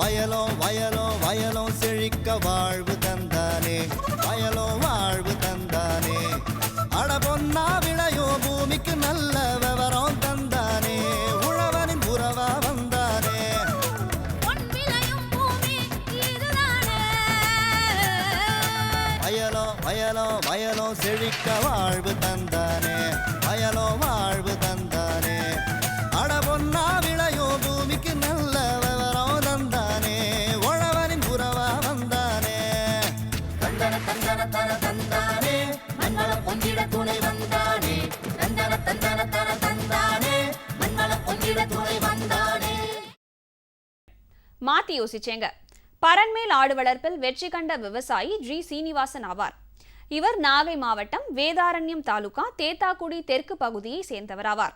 வயலும் வயலும் வயலும் செழிக்க வாழ்வு தந்தானே, வயலும் வாழ்வு தந்தானே. அட பொன்னா விளையோ பூமிக்கு நல்ல விவரம் தந்தானே, உழவனின் உறவா வந்தானே. வயலும் வயலும் வயலும் செழிக்க வாழ்வு தந்தானே, வயலும் வாழ்வு தந்தானே. அட பொன்னா விளையோ பூமிக்கு நல்ல விவரம் தந்தானே, உழவனின் உறவா வந்தானே. தந்தன தந்தன தன தந்தானே, மண்வள பொங்கிட துணை வந்தானே. தந்தன தந்தன தன தந்தானே, மண்வள பொங்கிட துணை வந்தானே. மாத்தி யோசிச்சேங்க. பரண்மேல் ஆடு வளர்ப்பில் வெற்றி கண்ட விவசாயி ஜி சீனிவாசன் ஆவார். இவர் நாகை மாவட்டம் வேதாரண்யம் தாலுகா தேத்தாக்குடி தெற்கு பகுதியை சேர்ந்தவர் ஆவார்.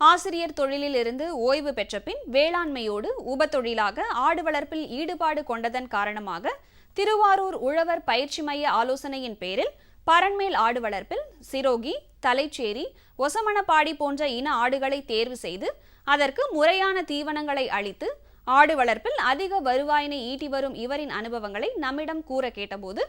ஆசிரியர் தொழிலில் இருந்து ஓய்வு பெற்ற பின் வேளாண்மையோடு உபத்தொழிலாக ஆடு வளர்ப்பில் ஈடுபாடு கொண்டதன் காரணமாக திருவாரூர் உழவர் பயிற்சி மைய ஆலோசனையின் பேரில் பரண்மேல் ஆடு வளர்ப்பில் சிரோகி, தலைச்சேரி, ஒசமணப்பாடி போன்ற இன ஆடுகளை தேர்வு செய்து அதற்கு முறையான தீவனங்களை அளித்து ஆடு வளர்ப்பில் அதிக வருவாயினை ஈட்டி வரும் இவரின் அனுபவங்களை நம்மிடம் கூற கேட்டபோது,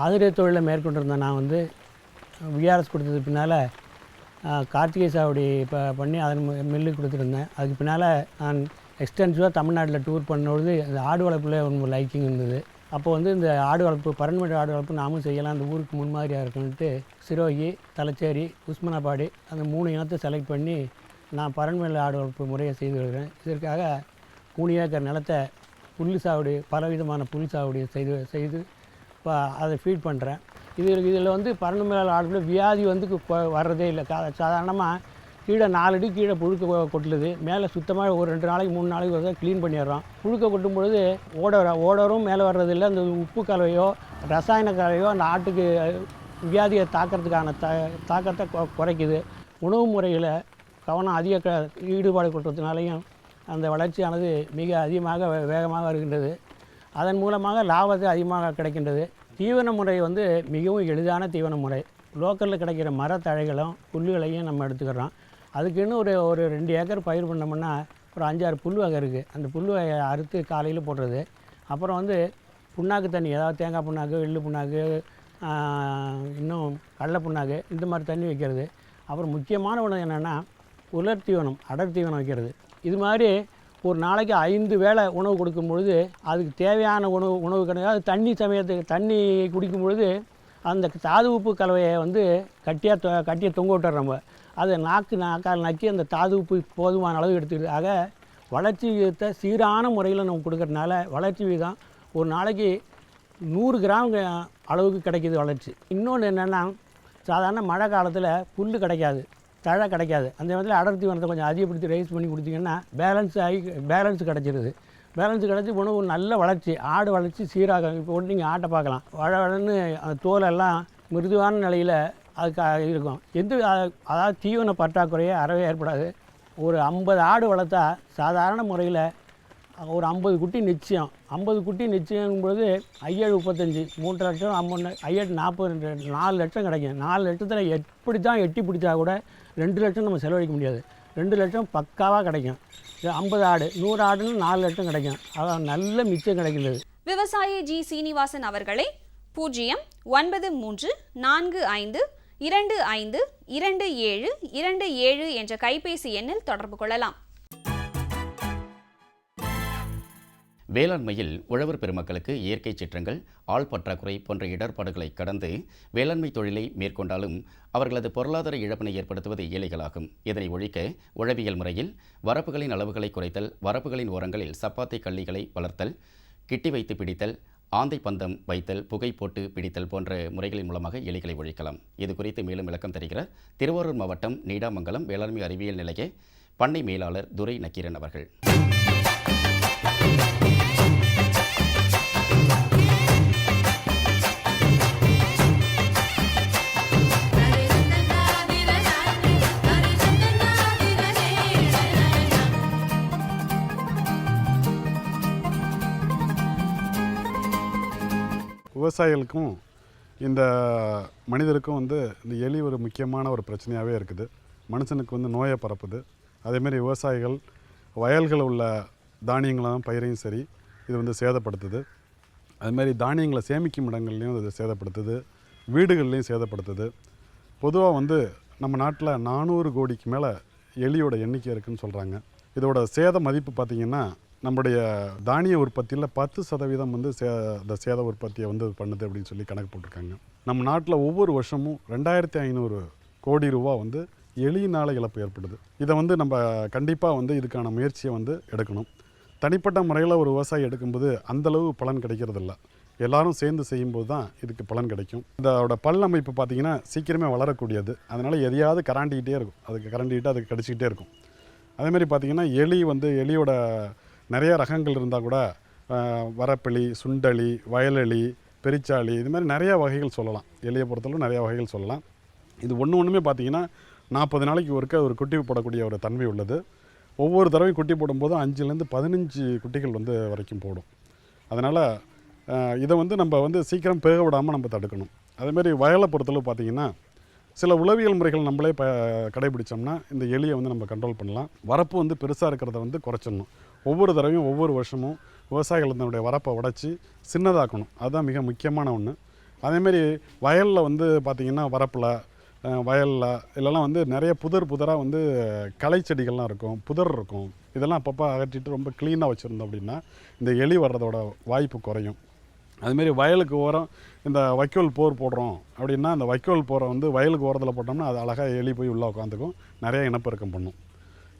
ஆசிரியர் தொழிலை மேற்கொண்டிருந்தேன். நான் வந்து விஆர்எஸ் கொடுத்தது பின்னால் கார்த்திகை சாவடி பண்ணி அதன் மில்லுக்கு கொடுத்துருந்தேன். அதுக்கு பின்னால் நான் எக்ஸ்டென்சிவாக தமிழ்நாட்டில் டூர் பண்ணும்பொழுது இந்த ஆடு வளர்ப்பில் ரொம்ப லைக்கிங் இருந்தது. அப்போ வந்து இந்த ஆடு வளர்ப்பு, பரண்மேடு ஆடு வளர்ப்பு நாமும் செய்யலாம், அந்த ஊருக்கு முன்மாதிரியாக இருக்குன்ட்டு சிரோகி, தலைச்சேரி, உஸ்மனாபாடி அந்த 3 இனத்தை செலக்ட் பண்ணி நான் பரண்மேடு ஆடு வளர்ப்பு முறையை செய்து வருகிறேன். இதற்காக 3 ஏக்கர் நிலத்தை புல் சாவடி, பலவிதமான புல் சாவடி செய்து இப்போ அதை ஃபீட் பண்ணுறேன். இதில் வந்து பரண்மேல் ஆடுல வியாதி வந்து வர்றதே இல்லை. சாதாரணமாக கீழே 4 அடி கீழே புழுக்க கொட்டுலுது, மேலே சுத்தமாக ஒரு 2 நாளைக்கு 3 நாளைக்கு ஒரு க்ளீன் பண்ணிடுறோம். புழுக்க கொட்டும் பொழுது ஓடரும் மேலே வர்றதில்லை. அந்த உப்பு கலவையோ ரசாயன கலவையோ அந்த ஆட்டுக்கு வியாதியை தாக்கிறதுக்கான தாக்கத்தை குறைக்குது. உணவு முறையில் கவனம் அதிக ஈடுபாடு கொட்டுறதுனாலையும் அந்த வளர்ச்சியானது மிக அதிகமாக வேகமாக வருகின்றது. அதன் மூலமாக லாபத்தை அதிகமாக கிடைக்கின்றது. தீவன முறை வந்து மிகவும் எளிதான தீவன முறை. லோக்கலில் கிடைக்கிற மரத்தழைகளும் புல்லுகளையும் நம்ம எடுத்துக்கிறோம். அதுக்குன்னு ஒரு 2 ஏக்கர் பயிர் பண்ணோம்னா ஒரு 5-6 புல் வகை இருக்குது. அந்த புல் வகையை அறுத்து காலையில் போடுறது. அப்புறம் வந்து புண்ணாக்கு தண்ணி, ஏதாவது தேங்காய் புண்ணாக்கு, எள்ளு புண்ணாக்கு, இன்னும் கடலை புண்ணாக்கு, இந்த மாதிரி தண்ணி வைக்கிறது. அப்புறம் முக்கியமான ஒன்று என்னென்னா உலர் தீவனம், அடர் தீவனம் வைக்கிறது. இது மாதிரி ஒரு நாளைக்கு 5 வேளை உணவு கொடுக்கும் பொழுது அதுக்கு தேவையான உணவு கிடையாது. தண்ணி குடிக்கும் பொழுது அந்த தாது உப்பு கலவையை வந்து கட்டியாக தொங்க விட்டுறோம். நம்ம அதை நாக்கால் நக்கி அந்த தாது உப்பு போதுமான அளவு எடுத்துக்கிட்டு, ஆக வளர்ச்சி விகிதத்தை சீரான முறையில் நம்ம கொடுக்கறதுனால வளர்ச்சி விகிதம் ஒரு நாளைக்கு 100 கிராம் அளவுக்கு கிடைக்கிது வளர்ச்சி. இன்னொன்று என்னென்னா, சாதாரண மழை காலத்தில் புல் கிடைக்காது, தழை கிடைக்காது. அந்த நேரத்தில் அடர் தீவனத்தை கொஞ்சம் அதிகப்படுத்தி ரைஸ் பண்ணி கொடுத்தீங்கன்னா பேலன்ஸ் கிடச்சிருது. பேலன்ஸ் கிடச்சி உணவு நல்ல வளர்ச்சி, ஆடு வளர்ச்சி சீராக. இப்போ ஒன்று நீங்கள் ஆட்டை பார்க்கலாம், வளன்னு அந்த தோலெல்லாம் மிருதுவான நிலையில் அதுக்கு இருக்கும். அதாவது தீவன பற்றாக்குறையே அறவே ஏற்படாது. ஒரு 50 ஆடு வளர்த்தா சாதாரண முறையில் ஒரு 50 குட்டி நிச்சயம். 50 குட்டி நிச்சயங்கும்போது 5735 3 லட்சம், 5740 4 லட்சம் கிடைக்கும். 4 லட்சத்தில் எப்படி தான் எட்டி பிடிச்சா கூட 2 லட்சம் நம்ம செலவழிக்க முடியாது. 2 லட்சம் பக்காவாக கிடைக்கும். 50 ஆடு 100 ஆடுன்னு 4 லட்சம் கிடைக்கும். அதான் நல்ல மிச்சம் கிடைக்கிறது. விவசாயி ஜி சீனிவாசன் அவர்களை 09345252727 என்ற கைபேசி எண்ணில் தொடர்பு கொள்ளலாம். வேளாண்மையில் உழவர் பெருமக்களுக்கு இயற்கை சீற்றங்கள், ஆள் பற்றாக்குறை போன்ற இடர்பாடுகளை கடந்து வேளாண்மை தொழிலை மேற்கொண்டாலும் அவர்களது பொருளாதார இழப்பினை ஏற்படுத்துவது ஏழைகளாகும். இதனை ஒழிக்க உழவியல் முறையில் வரப்புகளின் அளவுகளை குறைத்தல், வரப்புகளின் ஓரங்களில் சப்பாத்தி கள்ளிகளை வளர்த்தல், கிட்டி வைத்து பிடித்தல், ஆந்தை பந்தம் வைத்தல், புகை போட்டு பிடித்தல் போன்ற முறைகளின் மூலமாக எலிகளை ஒழிக்கலாம். இது குறித்து மேலும் விளக்கம் தருகிறார் திருவாரூர் மாவட்டம் நீடாமங்கலம் வேளாண்மை அறிவியல் நிலைய பண்ணை மேலாளர் துரை நக்கீரன் அவர்கள். விவசாயிகளுக்கும் இந்த மனிதருக்கும் இந்த எலி ஒரு முக்கியமான ஒரு பிரச்சனையாகவே இருக்குது. மனுஷனுக்கு நோயை பரப்புது. அதேமாரி விவசாயிகள் வயல்களில் உள்ள தானியங்களும் பயிரையும் சரி இது சேதப்படுத்துது. அதுமாரி தானியங்களை சேமிக்கும் இடங்கள்லையும் இது சேதப்படுத்துது, வீடுகள்லையும் சேதப்படுத்துது. பொதுவாக நம்ம நாட்டில் 400 கோடிக்கு மேலே எலியோட எண்ணிக்கை இருக்குதுன்னு சொல்கிறாங்க. இதோட சேத மதிப்பு பார்த்திங்கன்னா நம்முடைய தானிய உற்பத்தியில் 10% இந்த சேத உற்பத்தியை பண்ணுது அப்படின்னு சொல்லி கணக்கு போட்டிருக்காங்க. நம்ம நாட்டில் ஒவ்வொரு வருஷமும் 2500 கோடி ரூபா எலியினால் இழப்பு ஏற்படுது. இதை நம்ம கண்டிப்பாக இதுக்கான முயற்சியை எடுக்கணும். தனிப்பட்ட முறையில் ஒரு விவசாயி எடுக்கும்போது அந்தளவு பலன் கிடைக்கிறதில்ல. எல்லாரும் சேர்ந்து செய்யும்போது தான் இதுக்கு பலன் கிடைக்கும். இதோட பல் அமைப்பு பார்த்திங்கன்னா சீக்கிரமே வளரக்கூடியது. அதனால் எதையாவது கராண்டிக்கிட்டே இருக்கும், அதுக்கு கடிச்சிக்கிட்டே இருக்கும். அதேமாதிரி பார்த்திங்கன்னா எலியோட நிறைய ரகங்கள் இருந்தால் கூட வரப்பெளி, சுண்டலி, வயலெளி, பெரிச்சாளி, இது மாதிரி நிறையா வகைகள் சொல்லலாம். எலியை பொறுத்தளவு நிறையா வகைகள் சொல்லலாம். இது ஒன்றுமே பார்த்திங்கன்னா 40 நாளைக்கு ஒரு குட்டி போடக்கூடிய ஒரு தன்மை உள்ளது. ஒவ்வொரு தடவையும் குட்டி போடும்போது 5லேருந்து 15 குட்டிகள் வரைக்கும் போடும். அதனால் இதை நம்ம சீக்கிரம் பெருக விடாமல் நம்ம தடுக்கணும். அதேமாதிரி வயலை பொறுத்தளவு பார்த்திங்கன்னா சில உளவியல் முறைகள் நம்மளே கடைபிடிச்சோம்னா இந்த எலியை நம்ம கண்ட்ரோல் பண்ணலாம். வரப்பு பெருசாக இருக்கிறத குறைச்சிடணும். ஒவ்வொரு தடவையும் ஒவ்வொரு வருஷமும் விவசாயிகள் தன்னுடைய வரப்பை உடைச்சி சின்னதாக்கணும். அதுதான் மிக முக்கியமான ஒன்று. அதேமாரி வயலில் பார்த்திங்கன்னா வரப்பில் வயலில் இல்லைலாம் நிறைய புதராக களை செடிகள்லாம் இருக்கும், புதர் இருக்கும். இதெல்லாம் அப்பப்போ அகற்றிட்டு ரொம்ப க்ளீனாக வச்சுருந்தோம் அப்படின்னா இந்த எலி வர்றதோட வாய்ப்பு குறையும். அதுமாரி வயலுக்கு ஓரம் இந்த வைக்கோல் போர் போடுறோம் அப்படின்னா அந்த வைக்கோல் போரை வயலுக்கு ஓரத்தில் போட்டோம்னா அது அழகாக எலி போய் உள்ளே உட்காந்துக்கும், நிறைய இனப்பெருக்கம் பண்ணும்.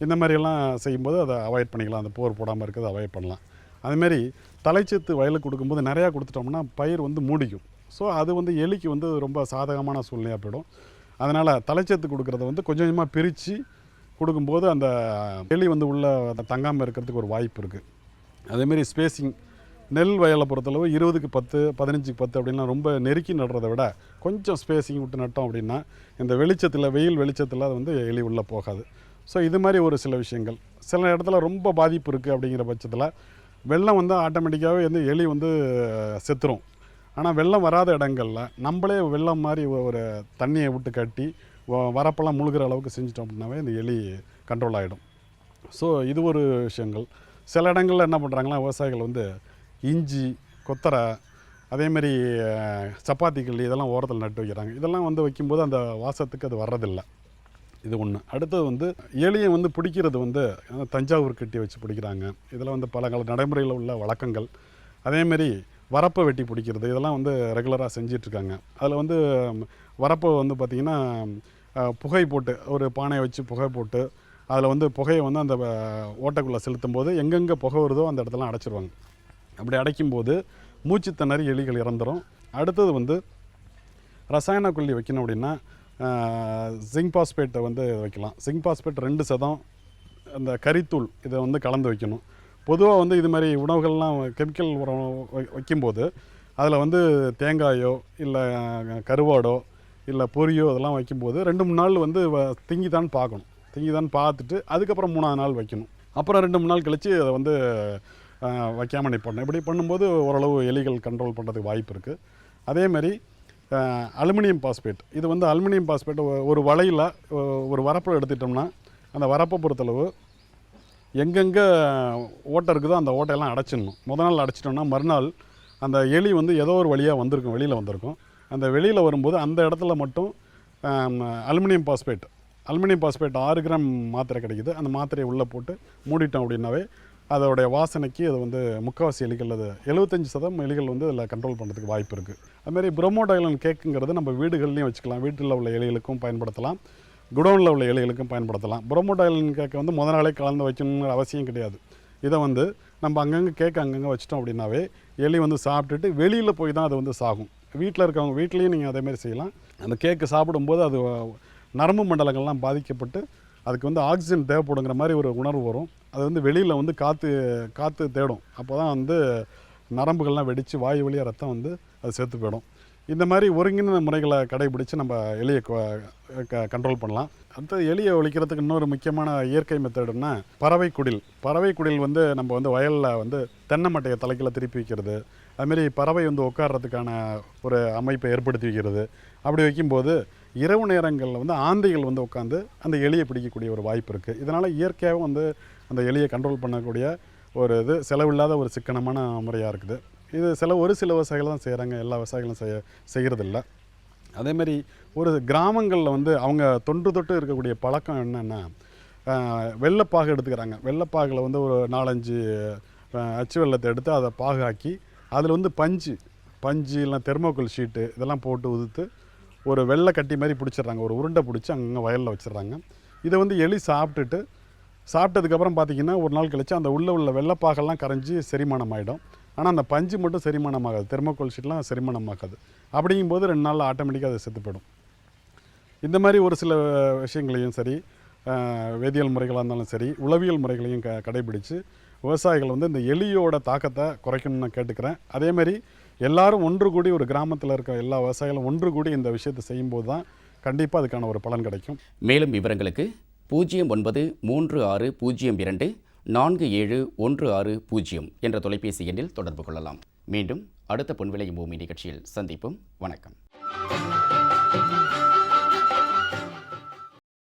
இந்த மாதிரியெல்லாம் செய்யும்போது அதை அவாய்ட் பண்ணிக்கலாம். அந்த போர் போடாமல் இருக்கிறத அவாய்ட் பண்ணலாம். அதுமாரி தலைச்சத்து வயலுக்கு கொடுக்கும்போது நிறையா கொடுத்துட்டோம்னா பயிர் மூடிக்கும். ஸோ அது எலிக்கு ரொம்ப சாதகமான சூழ்நிலையாக போயிடும். அதனால் தலைச்சத்து கொடுக்குறத கொஞ்சம் கொஞ்சமாக பிரித்து கொடுக்கும்போது அந்த எலி உள்ளே தங்காமல் இருக்கிறதுக்கு ஒரு வாய்ப்பு இருக்குது. அதேமாரி ஸ்பேஸிங் நெல் வயலை பொறுத்தளவு 20க்கு 10, 15க்கு 10 அப்படின்லாம் ரொம்ப நெருக்கி நடுறதை விட கொஞ்சம் ஸ்பேஸிங் விட்டு நட்டோம் அப்படின்னா இந்த வெயில் வெளிச்சத்தில் அது எலி உள்ளே போகாது. ஸோ இது மாதிரி ஒரு சில விஷயங்கள். சில இடத்துல ரொம்ப பாதிப்பு இருக்குது அப்படிங்கிற பட்சத்தில் வெள்ளம் ஆட்டோமேட்டிக்காகவே எலி செத்துரும். ஆனால் வெள்ளம் வராத இடங்களில் நம்மளே வெள்ளம் மாதிரி ஒரு தண்ணியை விட்டு கட்டி வரப்பெல்லாம் முழுகிற அளவுக்கு செஞ்சிட்டோம் அப்படின்னாவே இந்த எலி கண்ட்ரோல் ஆகிடும். ஸோ இது ஒரு விஷயங்கள். சில இடங்களில் என்ன பண்ணுறாங்கன்னா விவசாயிகள் இஞ்சி, கொத்தரை, அதேமாரி சப்பாத்தி கிள்ளி இதெல்லாம் ஓரத்தில் நட்டு வைக்கிறாங்க. இதெல்லாம் வைக்கும்போது அந்த வாசத்துக்கு அது வர்றதில்லை. இது ஒன்று. அடுத்தது எலியை பிடிக்கிறது தஞ்சாவூர் கட்டி வச்சு பிடிக்கிறாங்க. இதில் பல கால நடைமுறையில் உள்ள வழக்கங்கள். அதேமாரி வரப்பை வெட்டி பிடிக்கிறது இதெல்லாம் ரெகுலராக செஞ்சிட்ருக்காங்க. அதில் வரப்பை பார்த்திங்கன்னா புகை போட்டு ஒரு பானையை வச்சு புகை போட்டு அதில் புகையை அந்த ஓட்டைக்குள்ளே செலுத்தும் போது எங்கெங்கே புகை வருதோ அந்த இடத்துல அடைச்சிருவாங்க. அப்படி அடைக்கும்போது மூச்சு திணறி எலிகள் இறந்துடும். அடுத்தது ரசாயன கொல்லி வைக்கணும் அப்படின்னா ஜிங்க் பாஸ்பேட்டை வைக்கலாம். ஜிங்க் பாஸ்பேட் 2% அந்த கரித்தூள் இதை கலந்து வைக்கணும். பொதுவாக இது மாதிரி உணவுகள்லாம் கெமிக்கல் உரம் வைக்கும்போது அதில் தேங்காயோ இல்லை கருவாடோ இல்லை பொரியோ அதெல்லாம் வைக்கும்போது 2-3 நாள் திங்கிதான் பார்க்கணும். திங்கிதான் பார்த்துட்டு அதுக்கப்புறம் 3ஆவது நாள் வைக்கணும். அப்புறம் 2-3 நாள் கழித்து அதை வைக்காமல் நிற்படணும். இப்படி பண்ணும்போது ஓரளவு எலிகள் கண்ட்ரோல் பண்ணுறதுக்கு வாய்ப்பு இருக்குது. அதேமாதிரி அலுமினியம் பாஸ்பேட் இது அலுமினியம் பாஸ்பேட் ஒரு வலையில் ஒரு வரப்பில் எடுத்துட்டோம்னா அந்த வரப்பை பொறுத்தளவு எங்கெங்கே ஓட்டை இருக்குதோ அந்த ஓட்டையெல்லாம் அடைச்சிடணும். முதல் நாள் அடைச்சிட்டோம்னா மறுநாள் அந்த எலி ஏதோ ஒரு வழியாக வந்திருக்கும், வெளியில் வந்திருக்கும். அந்த வெளியில் வரும்போது அந்த இடத்துல மட்டும் அலுமினியம் பாஸ்பேட் 6 கிராம் மாத்திரை கிடைக்குது. அந்த மாத்திரையை உள்ளே போட்டு மூடிட்டோம் அப்படின்னாவே அதோடைய வாசனைக்கு அது முக்கால்வாசி எலிகள் அது 75% எலிகள் அதில் கண்ட்ரோல் பண்ணுறதுக்கு வாய்ப்பு இருக்குது. அதுமாதிரி புரோமோடைலன் கேக்குங்கிறது நம்ம வீடுகள்லையும் வச்சுக்கலாம். வீட்டில் உள்ள எலிகளுக்கும் பயன்படுத்தலாம், குடோனில் உள்ள எலிகளுக்கும் பயன்படுத்தலாம். புரோமோடைலன் கேக்கை முதல் நாளே கலந்து வைக்கணுங்கிற அவசியம் கிடையாது. இதை நம்ம அங்கங்கே கேக்கு அங்கங்கே வச்சிட்டோம் அப்படின்னாவே எலி சாப்பிட்டுட்டு வெளியில் போய் தான் அது சாகும். வீட்டில் இருக்கவங்க வீட்லேயும் நீங்கள் அதேமாதிரி செய்யலாம். அந்த கேக்கு சாப்பிடும்போது அது நரம்பு மண்டலங்கள்லாம் பாதிக்கப்பட்டு அதுக்கு வந்து ஆக்சிஜன் தேவைப்படுங்கிற மாதிரி ஒரு உணர்வு வரும். அது வந்து வெளியில் வந்து காற்று தேடும். அப்போ தான் வந்து நரம்புகள்லாம் வெடித்து வாயு வழியாக ரத்தம் வந்து அது செத்து போயிடும். இந்த மாதிரி ஒருங்கிணைந்த முறைகளை கடைபிடித்து நம்ம எலியை கண்ட்ரோல் பண்ணலாம். அடுத்தது எலியை ஒழிக்கிறதுக்கு இன்னொரு முக்கியமான இயற்கை மெத்தடுன்னா பறவை குடில் வந்து நம்ம வந்து வயலில் வந்து தென்னை மட்டையை தலைக்கில் திருப்பி வைக்கிறது, அதுமாரி பறவை வந்து உட்கார்றதுக்கான ஒரு அமைப்பை ஏற்படுத்தி வைக்கிறது. அப்படி வைக்கும்போது இரவு நேரங்களில் வந்து ஆந்தைகள் வந்து உட்காந்து அந்த எலியை பிடிக்கக்கூடிய ஒரு வாய்ப்பு இருக்குது. இதனால் இயற்கையாகவும் வந்து அந்த எலியை கண்ட்ரோல் பண்ணக்கூடிய ஒரு இது செலவில்லாத ஒரு சிக்கனமான முறையாக இருக்குது. இது ஒரு சில விவசாயிகள் தான் செய்கிறாங்க, எல்லா விவசாயிகளும் செய்கிறதில்ல. அதேமாரி ஒரு கிராமங்களில் வந்து அவங்க தொன்று இருக்கக்கூடிய பழக்கம் என்னென்னா வெள்ளைப்பாகு எடுத்துக்கிறாங்க. வெள்ளைப்பாகில் வந்து ஒரு 4-5 அச்சு வெள்ளத்தை எடுத்து அதை பாகாக்கி அதில் வந்து பஞ்சு இல்லைனா தெர்மோக்கோல் ஷீட்டு இதெல்லாம் போட்டு உதுத்து ஒரு வெள்ளை கட்டி மாதிரி பிடிச்சிட்றாங்க. ஒரு உருண்டை பிடிச்சி அங்கங்கே வயலில் வச்சிடுறாங்க. இதை வந்து எலி சாப்பிட்டதுக்கப்புறம் பார்த்திங்கன்னா ஒரு நாள் கழித்து அந்த உள்ள வெள்ளைப்பாகெல்லாம் கரைஞ்சி செரிமானம் ஆகிடும். ஆனால் அந்த பஞ்சு மட்டும் செரிமானமாகாது, தெர்மோக்கோல் ஷீட்லாம் செரிமானமாகாது. அப்படிங்கும்போது 2 நாளில் ஆட்டோமேட்டிக்காக அது செத்து போயிடும். இந்த மாதிரி ஒரு சில விஷயங்களையும் சரி, வேதியியல் முறைகளாக இருந்தாலும் சரி, உளவியல் முறைகளையும் கடைபிடித்து விவசாயிகள் வந்து இந்த எலியோட தாக்கத்தை குறைக்கணும்னு நான் கேட்டுக்கிறேன். அதேமாதிரி எல்லாரும் ஒன்று கூடி, ஒரு கிராமத்தில் இருக்க எல்லா விவசாயிகளும் ஒன்று கூடி இந்த விஷயத்தை செய்யும்போது தான் கண்டிப்பாக அதுக்கான ஒரு பலன் கிடைக்கும். மேலும் விவரங்களுக்கு 0936024716 என்ற தொலைபேசி எண்ணில் தொடர்பு கொள்ளலாம். மீண்டும் அடுத்த பொன்விளையும் பூமி நிகழ்ச்சியில் சந்திப்போம். வணக்கம்.